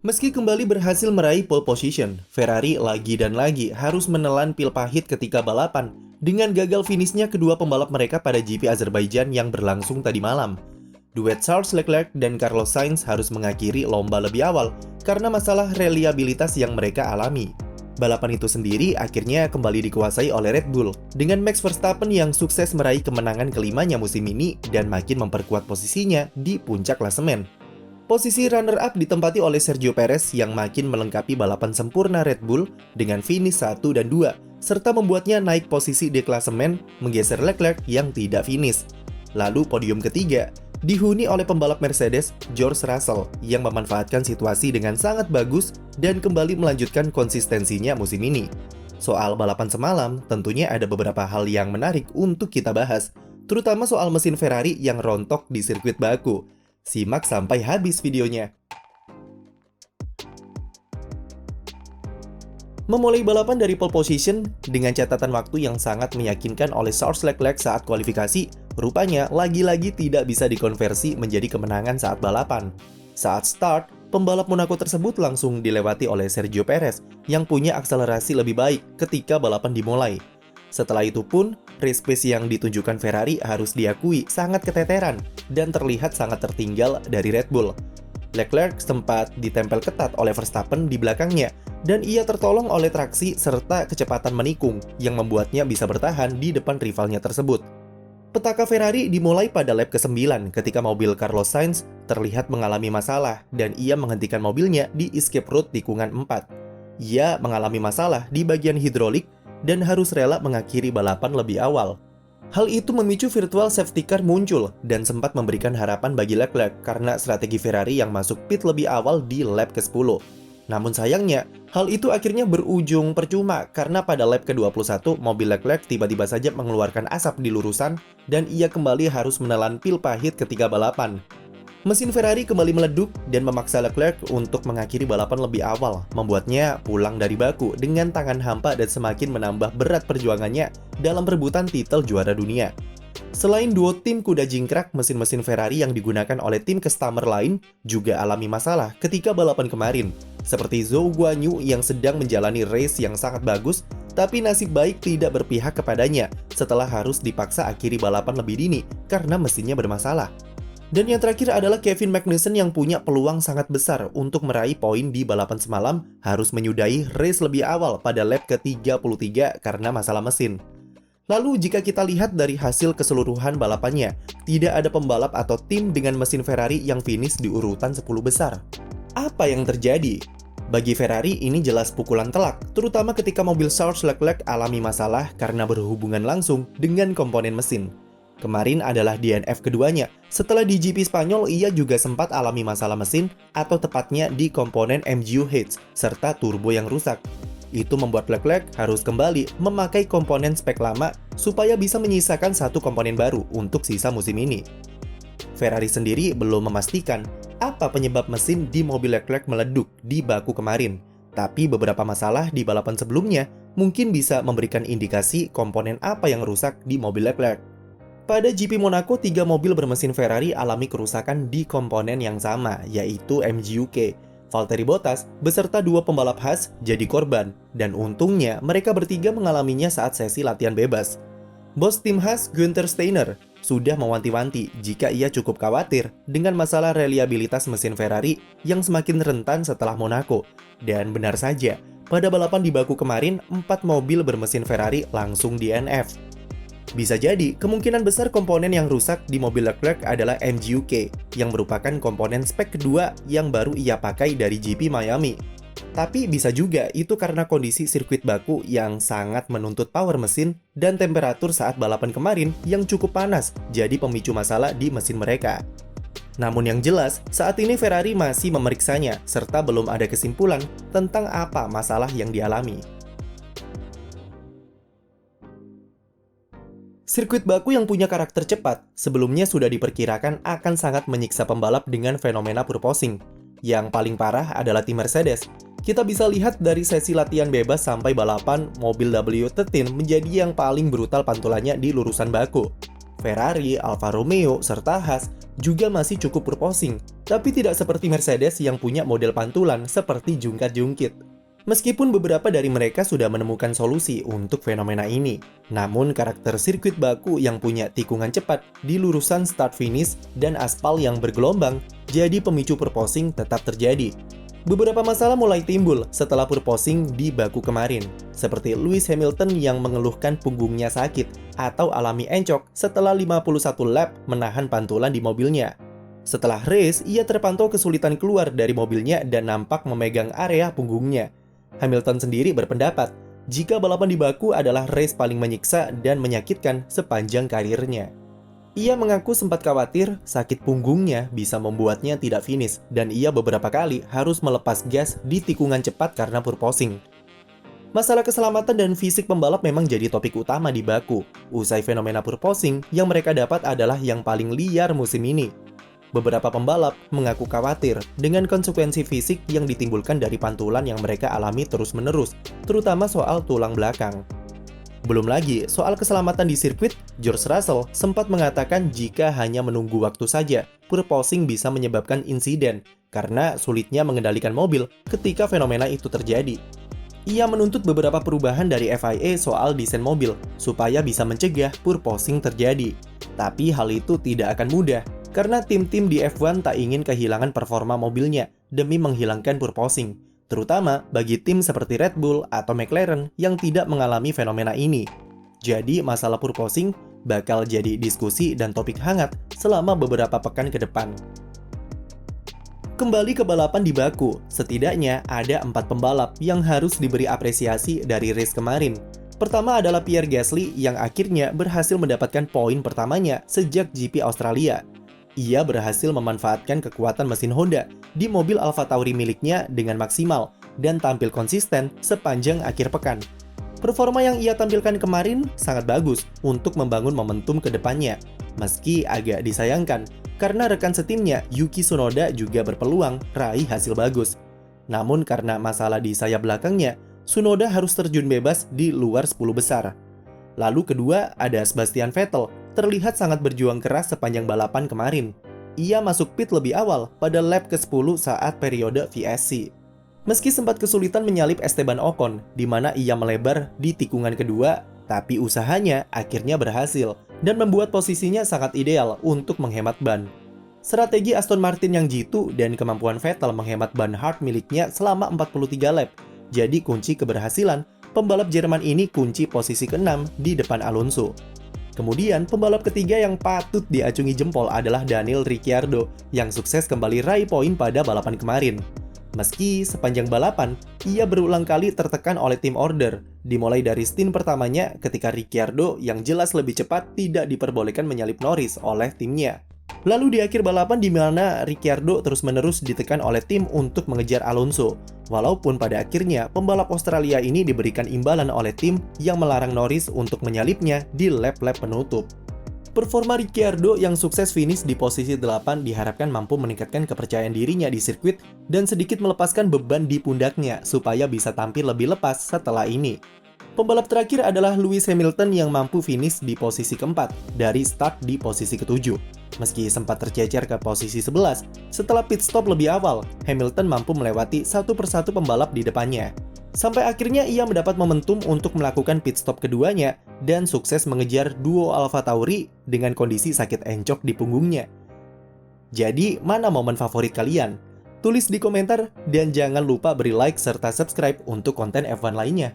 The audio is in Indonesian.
Meski kembali berhasil meraih pole position, Ferrari lagi dan lagi harus menelan pil pahit ketika balapan dengan gagal finishnya kedua pembalap mereka pada GP Azerbaijan yang berlangsung tadi malam. Duet Charles Leclerc dan Carlos Sainz harus mengakhiri lomba lebih awal karena masalah reliabilitas yang mereka alami. Balapan itu sendiri akhirnya kembali dikuasai oleh Red Bull dengan Max Verstappen yang sukses meraih kemenangan kelimanya musim ini dan makin memperkuat posisinya di puncak klasemen. Posisi runner-up ditempati oleh Sergio Perez yang makin melengkapi balapan sempurna Red Bull dengan finish 1 dan 2, serta membuatnya naik posisi di klasemen menggeser Leclerc yang tidak finish. Lalu podium ketiga dihuni oleh pembalap Mercedes, George Russell, yang memanfaatkan situasi dengan sangat bagus dan kembali melanjutkan konsistensinya musim ini. Soal balapan semalam, tentunya ada beberapa hal yang menarik untuk kita bahas, terutama soal mesin Ferrari yang rontok di sirkuit Baku. Simak sampai habis videonya. Memulai balapan dari pole position dengan catatan waktu yang sangat meyakinkan oleh Charles Leclerc saat kualifikasi, rupanya lagi-lagi tidak bisa dikonversi menjadi kemenangan saat balapan. Saat start, pembalap Monaco tersebut langsung dilewati oleh Sergio Perez yang punya akselerasi lebih baik ketika balapan dimulai. Setelah itu pun, race pace yang ditunjukkan Ferrari harus diakui sangat keteteran dan terlihat sangat tertinggal dari Red Bull. Leclerc sempat ditempel ketat oleh Verstappen di belakangnya dan ia tertolong oleh traksi serta kecepatan menikung yang membuatnya bisa bertahan di depan rivalnya tersebut. Petaka Ferrari dimulai pada lap ke-9 ketika mobil Carlos Sainz terlihat mengalami masalah dan ia menghentikan mobilnya di escape route tikungan 4. Ia mengalami masalah di bagian hidrolik dan harus rela mengakhiri balapan lebih awal. Hal itu memicu virtual safety car muncul dan sempat memberikan harapan bagi Leclerc karena strategi Ferrari yang masuk pit lebih awal di lap ke-10. Namun sayangnya, hal itu akhirnya berujung percuma karena pada lap ke-21 mobil Leclerc tiba-tiba saja mengeluarkan asap di lurusan dan ia kembali harus menelan pil pahit ketika balapan. Mesin Ferrari kembali meleduk dan memaksa Leclerc untuk mengakhiri balapan lebih awal, membuatnya pulang dari Baku dengan tangan hampa dan semakin menambah berat perjuangannya dalam perebutan titel juara dunia. Selain duo tim kuda jingkrak, mesin-mesin Ferrari yang digunakan oleh tim customer lain juga alami masalah ketika balapan kemarin, seperti Zhou Guanyu yang sedang menjalani race yang sangat bagus, tapi nasib baik tidak berpihak kepadanya setelah harus dipaksa akhiri balapan lebih dini karena mesinnya bermasalah. Dan yang terakhir adalah Kevin Magnussen yang punya peluang sangat besar untuk meraih poin di balapan semalam harus menyudahi race lebih awal pada lap ke-33 karena masalah mesin. Lalu jika kita lihat dari hasil keseluruhan balapannya, tidak ada pembalap atau tim dengan mesin Ferrari yang finish di urutan 10 besar. Apa yang terjadi? Bagi Ferrari ini jelas pukulan telak, terutama ketika mobil Charles Leclerc alami masalah karena berhubungan langsung dengan komponen mesin. Kemarin adalah DNF keduanya. Setelah di GP Spanyol, ia juga sempat alami masalah mesin atau tepatnya di komponen MGU-H serta turbo yang rusak. Itu membuat Leclerc harus kembali memakai komponen spek lama supaya bisa menyisakan satu komponen baru untuk sisa musim ini. Ferrari sendiri belum memastikan apa penyebab mesin di mobil Leclerc meleduk di Baku kemarin. Tapi beberapa masalah di balapan sebelumnya mungkin bisa memberikan indikasi komponen apa yang rusak di mobil Leclerc. Pada GP Monaco, 3 mobil bermesin Ferrari alami kerusakan di komponen yang sama, yaitu MGU-K. Valtteri Bottas beserta 2 pembalap Haas jadi korban, dan untungnya mereka bertiga mengalaminya saat sesi latihan bebas. Bos tim Haas, Günther Steiner, sudah mewanti-wanti jika ia cukup khawatir dengan masalah reliabilitas mesin Ferrari yang semakin rentan setelah Monaco. Dan benar saja, pada balapan di Baku kemarin, 4 mobil bermesin Ferrari langsung DNF. Bisa jadi, kemungkinan besar komponen yang rusak di mobil Leclerc adalah MGU-K, yang merupakan komponen spek kedua yang baru ia pakai dari GP Miami. Tapi bisa juga itu karena kondisi sirkuit Baku yang sangat menuntut power mesin dan temperatur saat balapan kemarin yang cukup panas, jadi pemicu masalah di mesin mereka. Namun yang jelas, saat ini Ferrari masih memeriksanya, serta belum ada kesimpulan tentang apa masalah yang dialami. Sirkuit Baku yang punya karakter cepat sebelumnya sudah diperkirakan akan sangat menyiksa pembalap dengan fenomena purposing. Yang paling parah adalah tim Mercedes. Kita bisa lihat dari sesi latihan bebas sampai balapan, mobil W13 menjadi yang paling brutal pantulannya di lurusan Baku. Ferrari, Alfa Romeo, serta Haas juga masih cukup purposing, tapi tidak seperti Mercedes yang punya model pantulan seperti jungkat-jungkit. Meskipun beberapa dari mereka sudah menemukan solusi untuk fenomena ini, namun karakter sirkuit Baku yang punya tikungan cepat di lurusan start-finish dan aspal yang bergelombang jadi pemicu purposing tetap terjadi. Beberapa masalah mulai timbul setelah purposing di Baku kemarin, seperti Lewis Hamilton yang mengeluhkan punggungnya sakit atau alami encok setelah 51 lap menahan pantulan di mobilnya. Setelah race, ia terpantau kesulitan keluar dari mobilnya dan nampak memegang area punggungnya. Hamilton sendiri berpendapat jika balapan di Baku adalah race paling menyiksa dan menyakitkan sepanjang karirnya. Ia mengaku sempat khawatir sakit punggungnya bisa membuatnya tidak finish dan ia beberapa kali harus melepas gas di tikungan cepat karena purposing. Masalah keselamatan dan fisik pembalap memang jadi topik utama di Baku. Usai fenomena purposing, yang mereka dapat adalah yang paling liar musim ini. Beberapa pembalap mengaku khawatir dengan konsekuensi fisik yang ditimbulkan dari pantulan yang mereka alami terus-menerus, terutama soal tulang belakang. Belum lagi, soal keselamatan di sirkuit, George Russell sempat mengatakan jika hanya menunggu waktu saja, purposing bisa menyebabkan insiden karena sulitnya mengendalikan mobil ketika fenomena itu terjadi. Ia menuntut beberapa perubahan dari FIA soal desain mobil supaya bisa mencegah purposing terjadi. Tapi hal itu tidak akan mudah, karena tim-tim di F1 tak ingin kehilangan performa mobilnya demi menghilangkan purposing, terutama bagi tim seperti Red Bull atau McLaren yang tidak mengalami fenomena ini. Jadi masalah purposing bakal jadi diskusi dan topik hangat selama beberapa pekan ke depan. Kembali ke balapan di Baku, setidaknya ada 4 pembalap yang harus diberi apresiasi dari race kemarin. Pertama adalah Pierre Gasly yang akhirnya berhasil mendapatkan poin pertamanya sejak GP Australia. Ia berhasil memanfaatkan kekuatan mesin Honda di mobil AlphaTauri miliknya dengan maksimal dan tampil konsisten sepanjang akhir pekan. Performa yang ia tampilkan kemarin sangat bagus untuk membangun momentum ke depannya, meski agak disayangkan karena rekan setimnya Yuki Tsunoda juga berpeluang raih hasil bagus. Namun karena masalah di sayap belakangnya, Tsunoda harus terjun bebas di luar 10 besar. Lalu kedua ada Sebastian Vettel, terlihat sangat berjuang keras sepanjang balapan kemarin. Ia masuk pit lebih awal pada lap ke-10 saat periode VSC. Meski sempat kesulitan menyalip Esteban Ocon, di mana ia melebar di tikungan kedua, tapi usahanya akhirnya berhasil dan membuat posisinya sangat ideal untuk menghemat ban. Strategi Aston Martin yang jitu dan kemampuan Vettel menghemat ban hard miliknya selama 43 lap, jadi kunci keberhasilan pembalap Jerman ini kunci posisi ke-6 di depan Alonso. Kemudian, pembalap ketiga yang patut diacungi jempol adalah Daniel Ricciardo yang sukses kembali raih poin pada balapan kemarin. Meski sepanjang balapan, ia berulang kali tertekan oleh tim order, dimulai dari stint pertamanya ketika Ricciardo yang jelas lebih cepat tidak diperbolehkan menyalip Norris oleh timnya. Lalu di akhir balapan di mana Ricciardo terus-menerus ditekan oleh tim untuk mengejar Alonso. Walaupun pada akhirnya pembalap Australia ini diberikan imbalan oleh tim yang melarang Norris untuk menyalipnya di lap-lap penutup. Performa Ricciardo yang sukses finish di posisi 8 diharapkan mampu meningkatkan kepercayaan dirinya di sirkuit dan sedikit melepaskan beban di pundaknya supaya bisa tampil lebih lepas setelah ini. Pembalap terakhir adalah Lewis Hamilton yang mampu finish di posisi keempat dari start di posisi ketujuh. Meski sempat tercecer ke posisi 11, setelah pit stop lebih awal, Hamilton mampu melewati satu persatu pembalap di depannya. Sampai akhirnya ia mendapat momentum untuk melakukan pit stop keduanya dan sukses mengejar duo AlphaTauri dengan kondisi sakit encok di punggungnya. Jadi, mana momen favorit kalian? Tulis di komentar dan jangan lupa beri like serta subscribe untuk konten F1 lainnya.